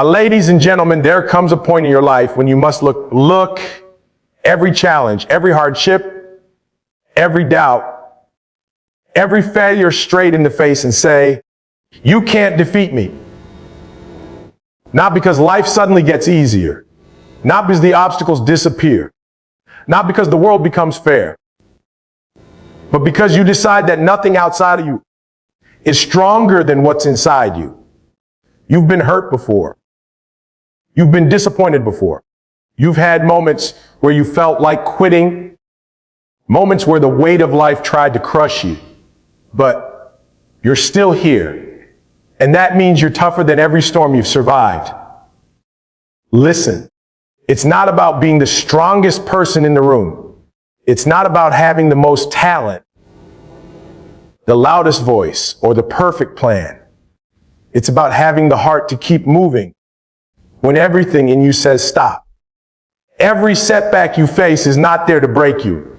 Ladies and gentlemen, there comes a point in your life when you must look every challenge, every hardship, every doubt, every failure straight in the face and say, you can't defeat me. Not because life suddenly gets easier, not because the obstacles disappear, not because the world becomes fair, but because you decide that nothing outside of you is stronger than what's inside you. You've been hurt before. You've been disappointed before. You've had moments where you felt like quitting, moments where the weight of life tried to crush you, but you're still here. And that means you're tougher than every storm you've survived. Listen, it's not about being the strongest person in the room. It's not about having the most talent, the loudest voice, or the perfect plan. It's about having the heart to keep moving when everything in you says stop. Every setback you face is not there to break you.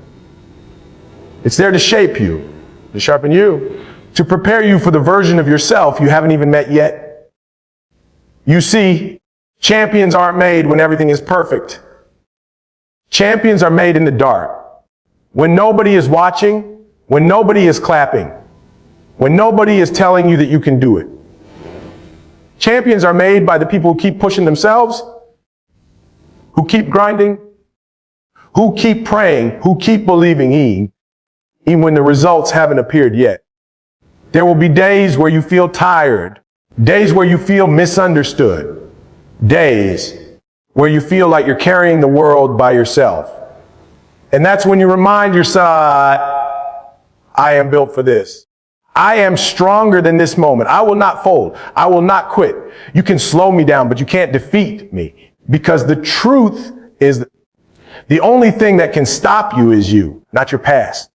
It's there to shape you, to sharpen you, to prepare you for the version of yourself you haven't even met yet. You see, champions aren't made when everything is perfect. Champions are made in the dark. When nobody is watching, when nobody is clapping, when nobody is telling you that you can do it. Champions are made by the people who keep pushing themselves, who keep grinding, who keep praying, who keep believing even when the results haven't appeared yet. There will be days where you feel tired, days where you feel misunderstood, days where you feel like you're carrying the world by yourself. And that's when you remind yourself, I am built for this. I am stronger than this moment. I will not fold. I will not quit. You can slow me down, but you can't defeat me. Because the truth is the only thing that can stop you is you, not your past.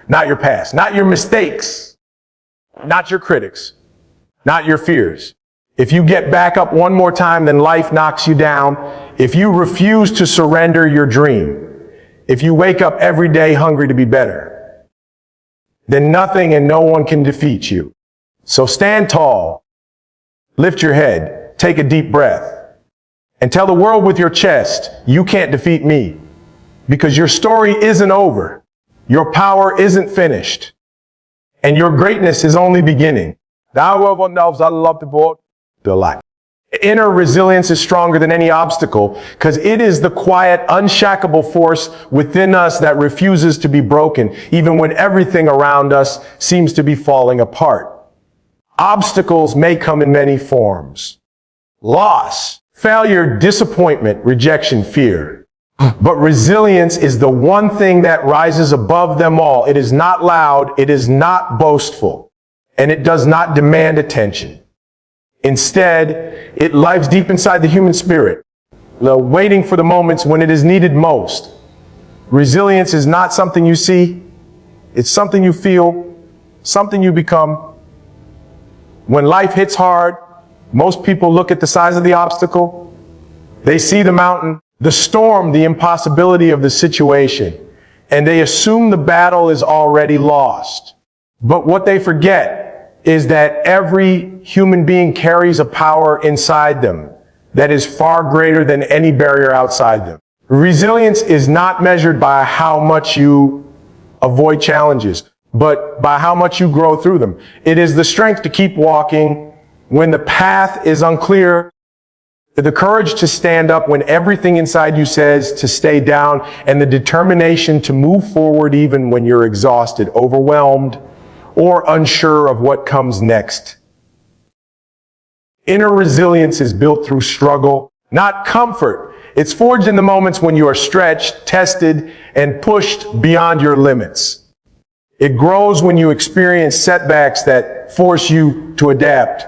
Not your past, not your mistakes, not your critics, not your fears. If you get back up one more time, then life knocks you down. If you refuse to surrender your dream, if you wake up every day hungry to be better, then nothing and no one can defeat you. So stand tall, lift your head, take a deep breath, and tell the world with your chest, you can't defeat me. Because your story isn't over, your power isn't finished, and your greatness is only beginning. Inner resilience is stronger than any obstacle because it is the quiet, unshackable force within us that refuses to be broken, even when everything around us seems to be falling apart. Obstacles may come in many forms. Loss, failure, disappointment, rejection, fear. But resilience is the one thing that rises above them all. It is not loud, it is not boastful, and it does not demand attention. Instead, it lives deep inside the human spirit, waiting for the moments when it is needed most. Resilience is not something you see, it's something you feel, something you become. When life hits hard, most people look at the size of the obstacle. They see the mountain, the storm, the impossibility of the situation, and they assume the battle is already lost. But what they forget is that every human being carries a power inside them that is far greater than any barrier outside them. Resilience is not measured by how much you avoid challenges, but by how much you grow through them. It is the strength to keep walking when the path is unclear, the courage to stand up when everything inside you says to stay down, and the determination to move forward even when you're exhausted, overwhelmed, or unsure of what comes next. Inner resilience is built through struggle, not comfort. It's forged in the moments when you are stretched, tested, and pushed beyond your limits. It grows when you experience setbacks that force you to adapt,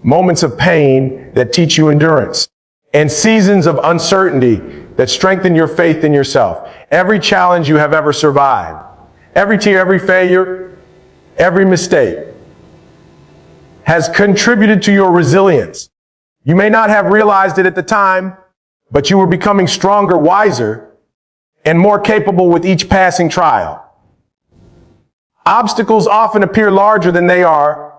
moments of pain that teach you endurance, and seasons of uncertainty that strengthen your faith in yourself. Every challenge you have ever survived, every tear, every failure, every mistake has contributed to your resilience. You may not have realized it at the time, but you were becoming stronger, wiser, and more capable with each passing trial. Obstacles often appear larger than they are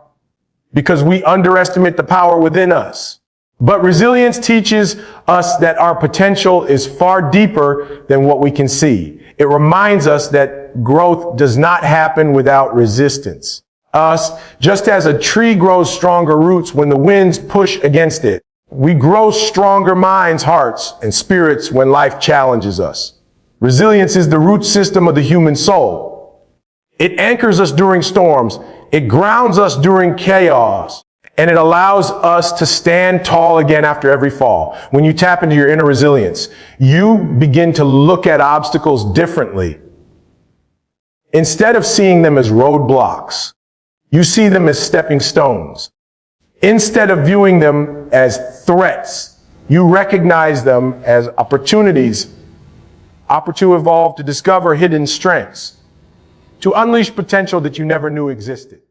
because we underestimate the power within us. But resilience teaches us that our potential is far deeper than what we can see. It reminds us that growth does not happen without resistance. Just as a tree grows stronger roots when the winds push against it, we grow stronger minds, hearts, and spirits when life challenges us. Resilience is the root system of the human soul. It anchors us during storms. It grounds us during chaos. And it allows us to stand tall again after every fall. When you tap into your inner resilience, you begin to look at obstacles differently. Instead of seeing them as roadblocks, you see them as stepping stones. Instead of viewing them as threats, you recognize them as opportunities to evolve, to discover hidden strengths, to unleash potential that you never knew existed.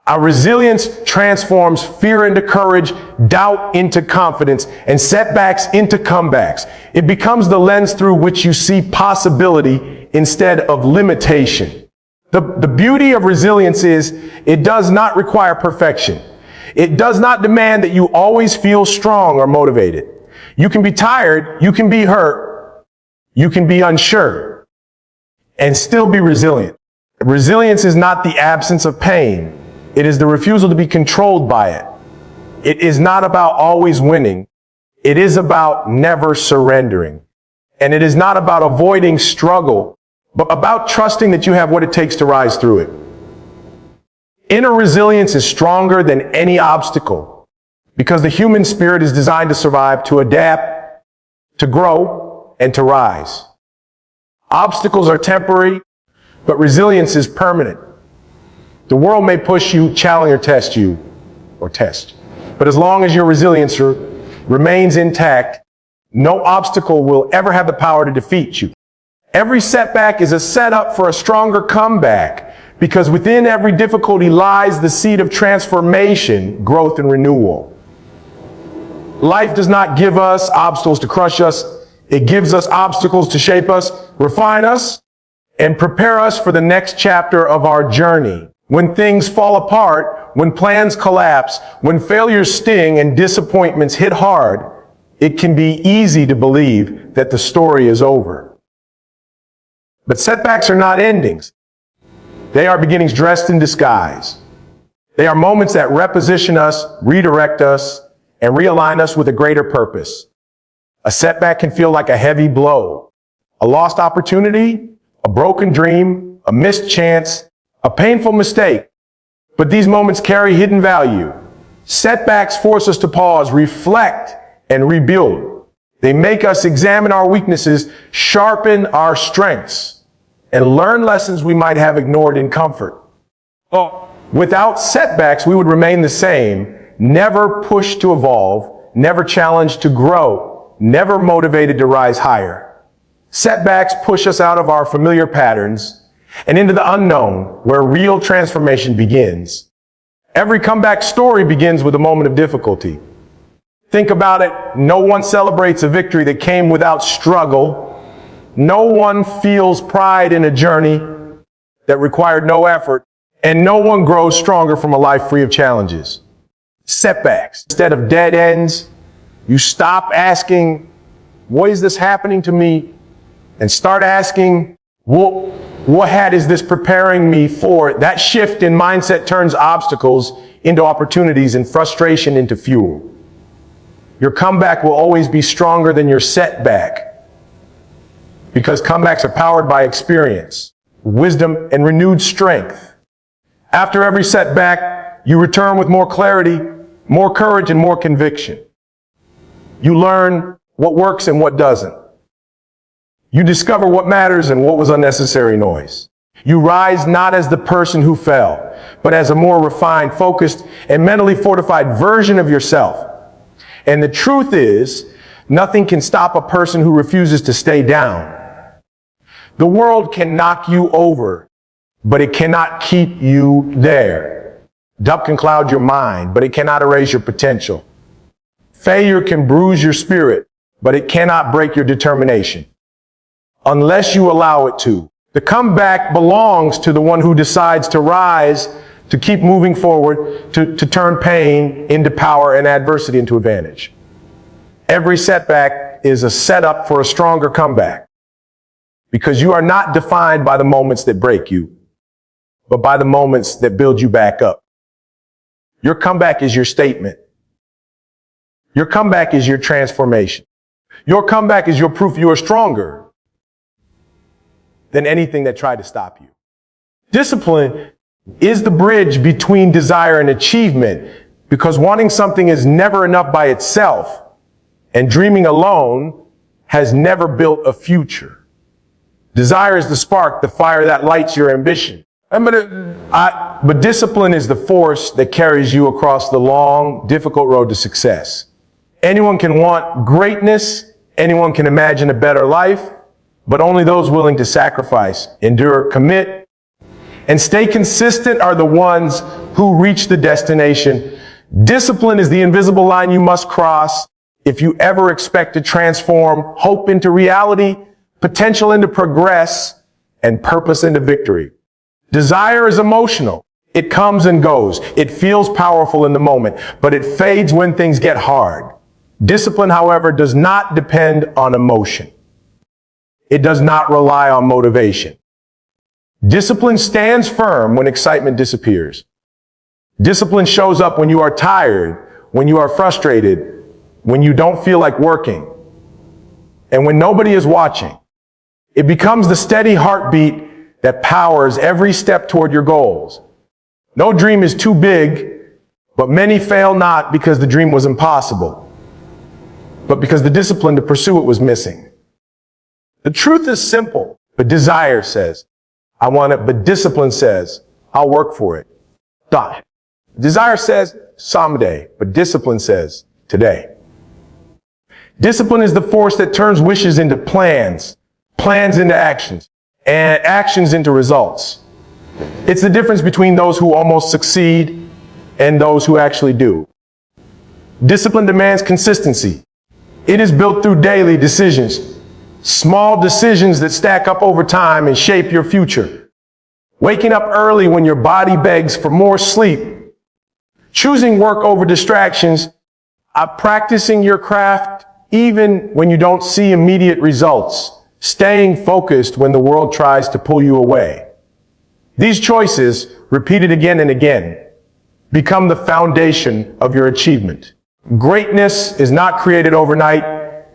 Our resilience transforms fear into courage, doubt into confidence, and setbacks into comebacks. It becomes the lens through which you see possibility instead of limitation. The beauty of resilience is it does not require perfection. It does not demand that you always feel strong or motivated. You can be tired, you can be hurt, you can be unsure, and still be resilient. Resilience is not the absence of pain. It is the refusal to be controlled by it. It is not about always winning. It is about never surrendering. And it is not about avoiding struggle, but about trusting that you have what it takes to rise through it. Inner resilience is stronger than any obstacle because the human spirit is designed to survive, to adapt, to grow, and to rise. Obstacles are temporary, but resilience is permanent. The world may push you, challenge or test. But as long as your resilience remains intact, no obstacle will ever have the power to defeat you. Every setback is a setup for a stronger comeback because within every difficulty lies the seed of transformation, growth, and renewal. Life does not give us obstacles to crush us. It gives us obstacles to shape us, refine us, and prepare us for the next chapter of our journey. When things fall apart, when plans collapse, when failures sting and disappointments hit hard, it can be easy to believe that the story is over. But setbacks are not endings. They are beginnings dressed in disguise. They are moments that reposition us, redirect us, and realign us with a greater purpose. A setback can feel like a heavy blow, a lost opportunity, a broken dream, a missed chance, a painful mistake, but these moments carry hidden value. Setbacks force us to pause, reflect, and rebuild. They make us examine our weaknesses, sharpen our strengths, and learn lessons we might have ignored in comfort. Without setbacks, we would remain the same, never pushed to evolve, never challenged to grow, never motivated to rise higher. Setbacks push us out of our familiar patterns and into the unknown, where real transformation begins. Every comeback story begins with a moment of difficulty. Think about it. No one celebrates a victory that came without struggle. No one feels pride in a journey that required no effort. And no one grows stronger from a life free of challenges. Setbacks. Instead of dead ends, you stop asking, what is this happening to me? And start asking, what hat is this preparing me for? That shift in mindset turns obstacles into opportunities and frustration into fuel. Your comeback will always be stronger than your setback because comebacks are powered by experience, wisdom, and renewed strength. After every setback, you return with more clarity, more courage, and more conviction. You learn what works and what doesn't. You discover what matters and what was unnecessary noise. You rise not as the person who fell, but as a more refined, focused, and mentally fortified version of yourself. And the truth is, nothing can stop a person who refuses to stay down. The world can knock you over, but it cannot keep you there. Doubt can cloud your mind, but it cannot erase your potential. Failure can bruise your spirit, but it cannot break your determination. Unless you allow it to. The comeback belongs to the one who decides to rise, to keep moving forward, to turn pain into power and adversity into advantage. Every setback is a setup for a stronger comeback, because you are not defined by the moments that break you, but by the moments that build you back up. Your comeback is your statement. Your comeback is your transformation. Your comeback is your proof you are stronger than anything that tried to stop you. Discipline is the bridge between desire and achievement, because wanting something is never enough by itself, and dreaming alone has never built a future. Desire is the spark, the fire that lights your ambition. But discipline is the force that carries you across the long, difficult road to success. Anyone can want greatness, anyone can imagine a better life, but only those willing to sacrifice, endure, commit, and stay consistent are the ones who reach the destination. Discipline is the invisible line you must cross if you ever expect to transform hope into reality, potential into progress, and purpose into victory. Desire is emotional. It comes and goes. It feels powerful in the moment, but it fades when things get hard. Discipline, however, does not depend on emotion. It does not rely on motivation. Discipline stands firm when excitement disappears. Discipline shows up when you are tired, when you are frustrated, when you don't feel like working, and when nobody is watching. It becomes the steady heartbeat that powers every step toward your goals. No dream is too big, but many fail not because the dream was impossible, but because the discipline to pursue it was missing. The truth is simple, but desire says, I want it, but discipline says, I'll work for it. Die. Desire says, someday, but discipline says, today. Discipline is the force that turns wishes into plans, plans into actions, and actions into results. It's the difference between those who almost succeed and those who actually do. Discipline demands consistency. It is built through daily decisions. Small decisions that stack up over time and shape your future. Waking up early when your body begs for more sleep. Choosing work over distractions. Practicing your craft even when you don't see immediate results. Staying focused when the world tries to pull you away. These choices, repeated again and again, become the foundation of your achievement. Greatness is not created overnight.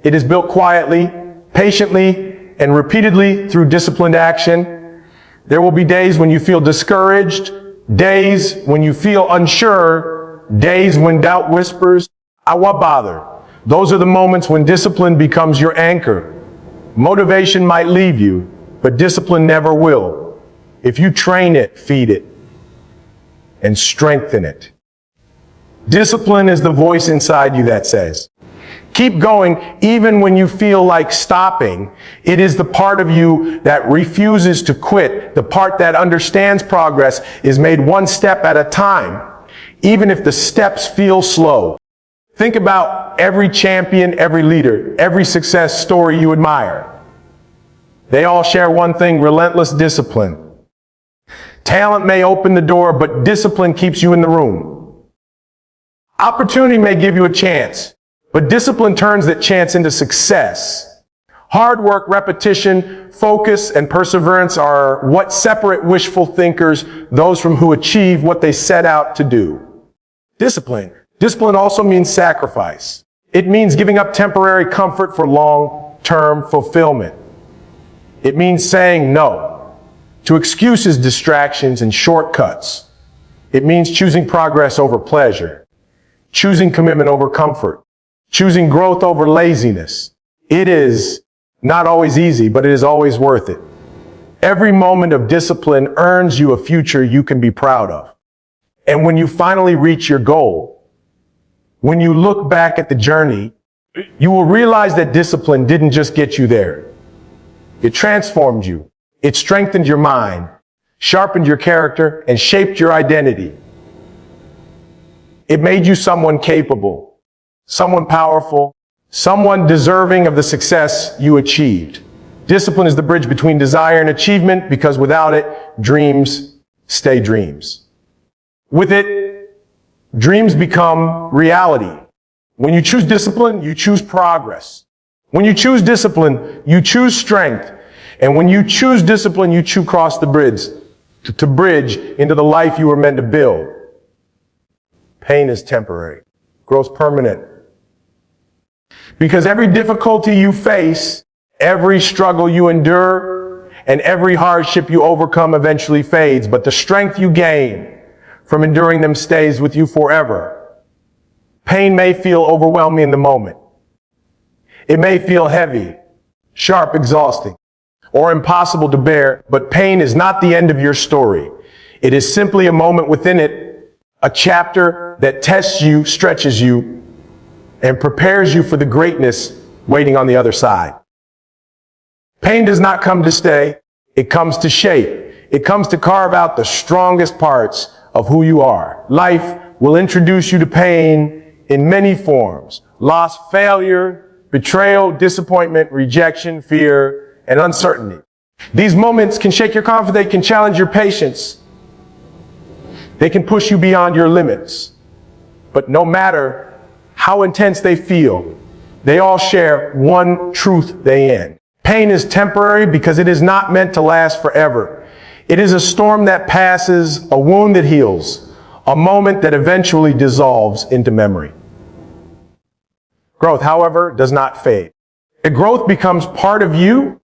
It is built quietly, patiently, and repeatedly through disciplined action. There will be days when you feel discouraged, days when you feel unsure, days when doubt whispers, "I won't bother." Those are the moments when discipline becomes your anchor. Motivation might leave you, but discipline never will. If you train it, feed it, and strengthen it. Discipline is the voice inside you that says, keep going even when you feel like stopping. It is the part of you that refuses to quit. The part that understands progress is made one step at a time, even if the steps feel slow. Think about every champion, every leader, every success story you admire. They all share one thing: relentless discipline. Talent may open the door, but discipline keeps you in the room. Opportunity may give you a chance, but discipline turns that chance into success. Hard work, repetition, focus, and perseverance are what separate wishful thinkers, those from who achieve what they set out to do. Discipline also means sacrifice. It means giving up temporary comfort for long-term fulfillment. It means saying no to excuses, distractions, and shortcuts. It means choosing progress over pleasure, choosing commitment over comfort, choosing growth over laziness. It is not always easy, but it is always worth it. Every moment of discipline earns you a future you can be proud of. And when you finally reach your goal, when you look back at the journey, you will realize that discipline didn't just get you there. It transformed you. It strengthened your mind, sharpened your character, and shaped your identity. It made you someone capable, someone powerful, someone deserving of the success you achieved. Discipline is the bridge between desire and achievement, because without it, dreams stay dreams. With it, dreams become reality. When you choose discipline, you choose progress. When you choose discipline, you choose strength. And when you choose discipline, you choose cross the bridge to bridge into the life you were meant to build. Pain is temporary. Growth permanent. Because every difficulty you face, every struggle you endure, and every hardship you overcome eventually fades. But the strength you gain from enduring them stays with you forever. Pain may feel overwhelming in the moment. It may feel heavy, sharp, exhausting, or impossible to bear, but pain is not the end of your story. It is simply a moment within it, a chapter that tests you, stretches you, and prepares you for the greatness waiting on the other side. Pain does not come to stay. It comes to shape. It comes to carve out the strongest parts of who you are. Life will introduce you to pain in many forms: loss, failure, betrayal, disappointment, rejection, fear, and uncertainty. These moments can shake your confidence. They can challenge your patience. They can push you beyond your limits. But no matter how intense they feel, they all share one truth they end. Pain is temporary because it is not meant to last forever. It is a storm that passes, a wound that heals, a moment that eventually dissolves into memory. Growth, however, does not fade. If growth becomes part of you,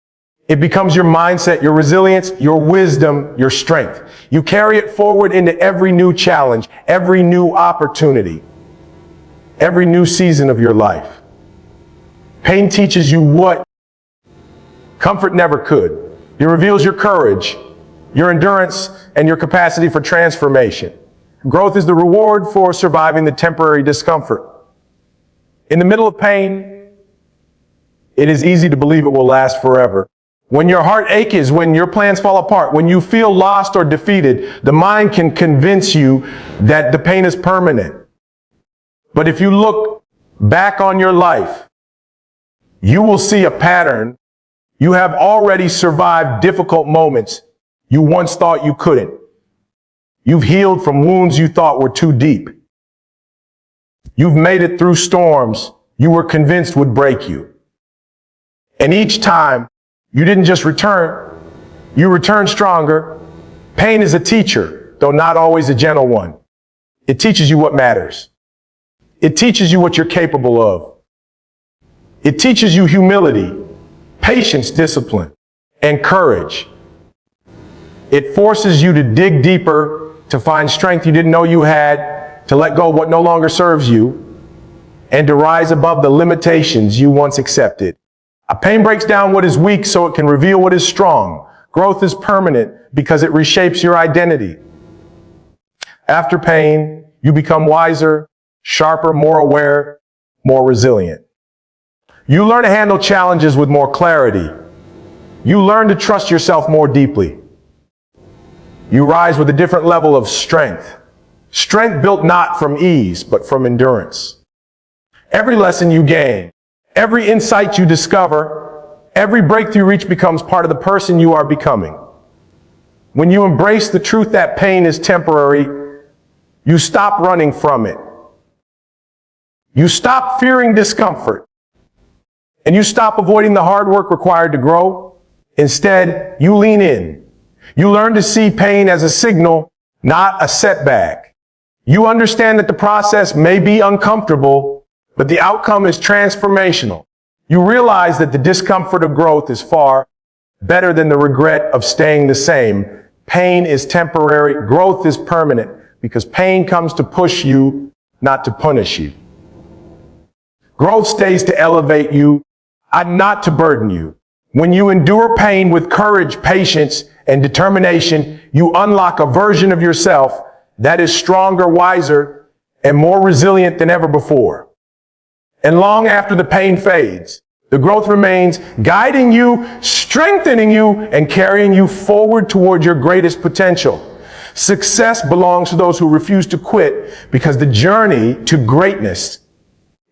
it becomes your mindset, your resilience, your wisdom, your strength. You carry it forward into every new challenge, every new opportunity, every new season of your life. Pain teaches you what comfort never could. It reveals your courage, your endurance, and your capacity for transformation. Growth is the reward for surviving the temporary discomfort. In the middle of pain, it is easy to believe it will last forever. When your heart aches, when your plans fall apart, when you feel lost or defeated, the mind can convince you that the pain is permanent. But if you look back on your life, you will see a pattern. You have already survived difficult moments you once thought you couldn't. You've healed from wounds you thought were too deep. You've made it through storms you were convinced would break you. And each time, you didn't just return, you returned stronger. Pain is a teacher, though not always a gentle one. It teaches you what matters. It teaches you what you're capable of. It teaches you humility, patience, discipline, and courage. It forces you to dig deeper, to find strength you didn't know you had, to let go of what no longer serves you, and to rise above the limitations you once accepted. A pain breaks down what is weak so it can reveal what is strong. Growth is permanent because it reshapes your identity. After pain, you become wiser, sharper, more aware, more resilient. You learn to handle challenges with more clarity. You learn to trust yourself more deeply. You rise with a different level of strength. Strength built not from ease, but from endurance. Every lesson you gain, every insight you discover, every breakthrough you reach becomes part of the person you are becoming. When you embrace the truth that pain is temporary, you stop running from it. You stop fearing discomfort. And you stop avoiding the hard work required to grow. Instead, you lean in. You learn to see pain as a signal, not a setback. You understand that the process may be uncomfortable, but the outcome is transformational. You realize that the discomfort of growth is far better than the regret of staying the same. Pain is temporary, growth is permanent, because pain comes to push you, not to punish you. Growth stays to elevate you, not to burden you. When you endure pain with courage, patience, and determination, you unlock a version of yourself that is stronger, wiser, and more resilient than ever before. And long after the pain fades, the growth remains, guiding you, strengthening you, and carrying you forward toward your greatest potential. Success belongs to those who refuse to quit, because the journey to greatness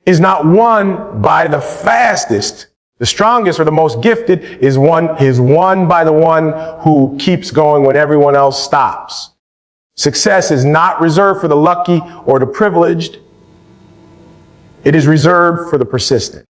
is not won by the fastest, the strongest, or the most gifted, is won by the one who keeps going when everyone else stops. Success is not reserved for the lucky or the privileged. It is reserved for the persistent.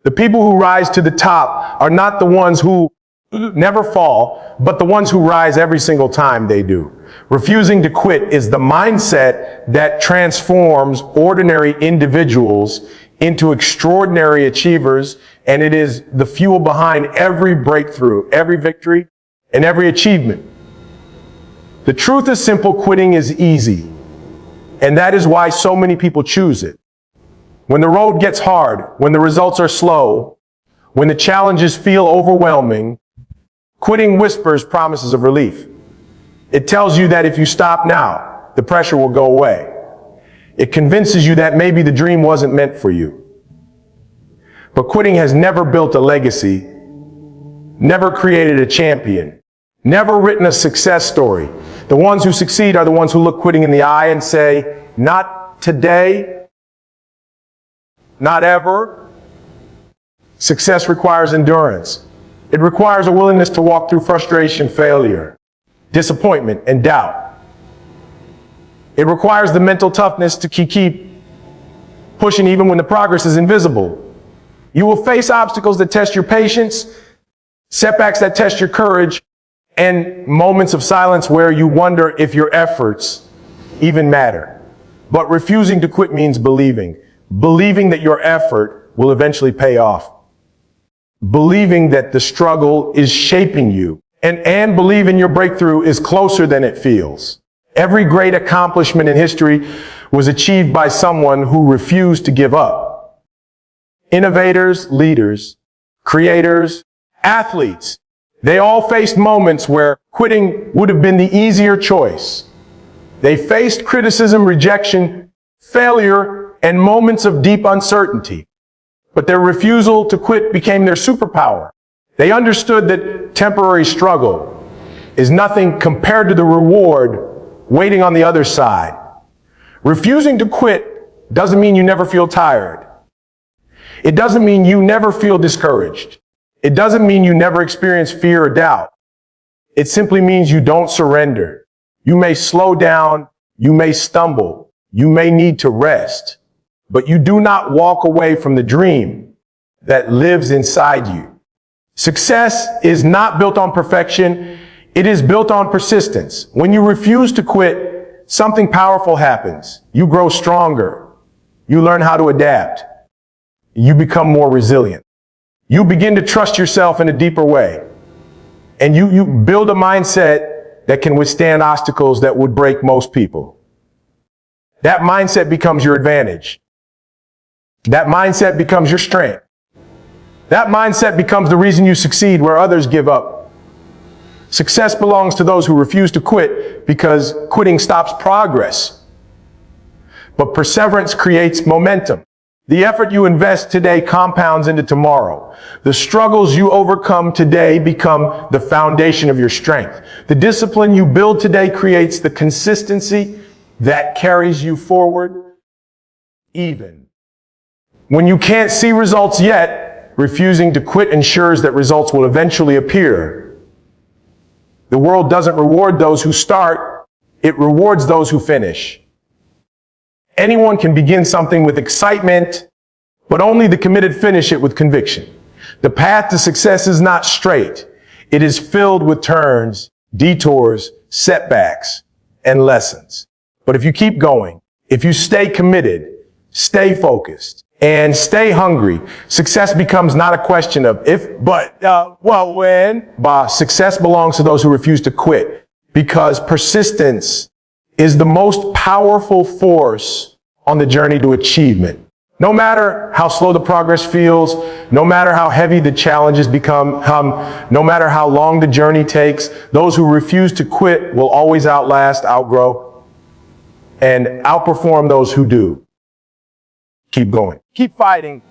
The people who rise to the top are not the ones who never fall, but the ones who rise every single time they do. Refusing to quit is the mindset that transforms ordinary individuals into extraordinary achievers, and it is the fuel behind every breakthrough, every victory, and every achievement. The truth is simple: quitting is easy, and that is why so many people choose it. When the road gets hard, when the results are slow, when the challenges feel overwhelming, quitting whispers promises of relief. It tells you that if you stop now, the pressure will go away. It convinces you that maybe the dream wasn't meant for you. But quitting has never built a legacy, never created a champion, never written a success story. The ones who succeed are the ones who look quitting in the eye and say, not today, not ever. Success requires endurance. It requires a willingness to walk through frustration, failure, disappointment, and doubt. It requires the mental toughness to keep pushing even when the progress is invisible. You will face obstacles that test your patience, setbacks that test your courage, and moments of silence where you wonder if your efforts even matter. But refusing to quit means believing that your effort will eventually pay off. Believing that the struggle is shaping you, and believing your breakthrough is closer than it feels. Every great accomplishment in history was achieved by someone who refused to give up. Innovators, leaders, creators, athletes, they all faced moments where quitting would have been the easier choice. They faced criticism, rejection, failure, and moments of deep uncertainty. But their refusal to quit became their superpower. They understood that temporary struggle is nothing compared to the reward waiting on the other side. Refusing to quit doesn't mean you never feel tired. It doesn't mean you never feel discouraged. It doesn't mean you never experience fear or doubt. It simply means you don't surrender. You may slow down, you may stumble, you may need to rest, but you do not walk away from the dream that lives inside you. Success is not built on perfection. It is built on persistence. When you refuse to quit, something powerful happens. You grow stronger. You learn how to adapt. You become more resilient. You begin to trust yourself in a deeper way. And you build a mindset that can withstand obstacles that would break most people. That mindset becomes your advantage. That mindset becomes your strength. That mindset becomes the reason you succeed where others give up. Success belongs to those who refuse to quit, because quitting stops progress. But perseverance creates momentum. The effort you invest today compounds into tomorrow. The struggles you overcome today become the foundation of your strength. The discipline you build today creates the consistency that carries you forward, even when you can't see results yet. Refusing to quit ensures that results will eventually appear. The world doesn't reward those who start, it rewards those who finish. Anyone can begin something with excitement, but only the committed finish it with conviction. The path to success is not straight. It is filled with turns, detours, setbacks, and lessons. But if you keep going, if you stay committed, stay focused, and stay hungry, success becomes not a question of if, but, when. Success belongs to those who refuse to quit, because persistence is the most powerful force on the journey to achievement. No matter how slow the progress feels, no matter how heavy the challenges become, no matter how long the journey takes, those who refuse to quit will always outlast, outgrow, and outperform those who do. Keep going. Keep fighting.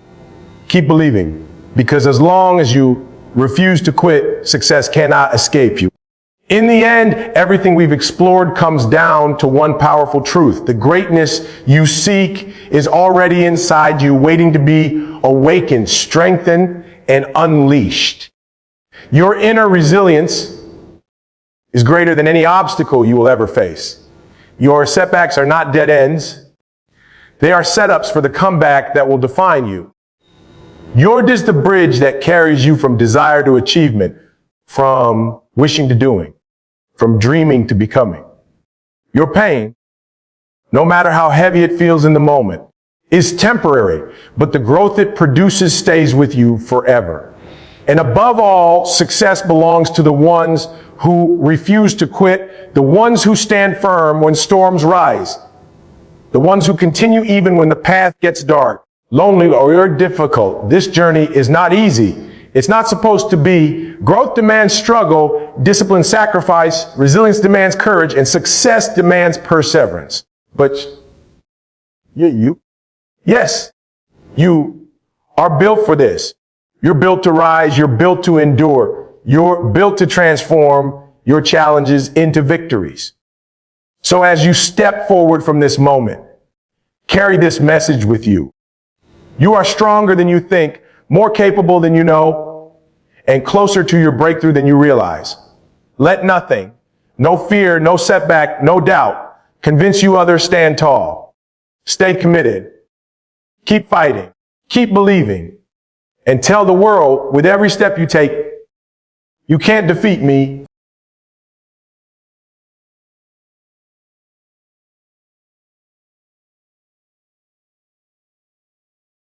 Keep believing. Because as long as you refuse to quit, success cannot escape you. In the end, everything we've explored comes down to one powerful truth. The greatness you seek is already inside you, waiting to be awakened, strengthened, and unleashed. Your inner resilience is greater than any obstacle you will ever face. Your setbacks are not dead ends. They are setups for the comeback that will define you. You're just the bridge that carries you from desire to achievement, from wishing to doing, from dreaming to becoming. Your pain, no matter how heavy it feels in the moment, is temporary, but the growth it produces stays with you forever. And above all, success belongs to the ones who refuse to quit, the ones who stand firm when storms rise, the ones who continue even when the path gets dark, lonely, or difficult. This journey is not easy. It's not supposed to be. Growth demands struggle, discipline sacrifice, resilience demands courage, and success demands perseverance. But yes, you are built for this. You're built to rise. You're built to endure. You're built to transform your challenges into victories. So as you step forward from this moment, carry this message with you. You are stronger than you think, more capable than you know, and closer to your breakthrough than you realize. Let nothing, no fear, no setback, no doubt, convince you others stand tall. Stay committed. Keep fighting. Keep believing. And tell the world with every step you take, you can't defeat me.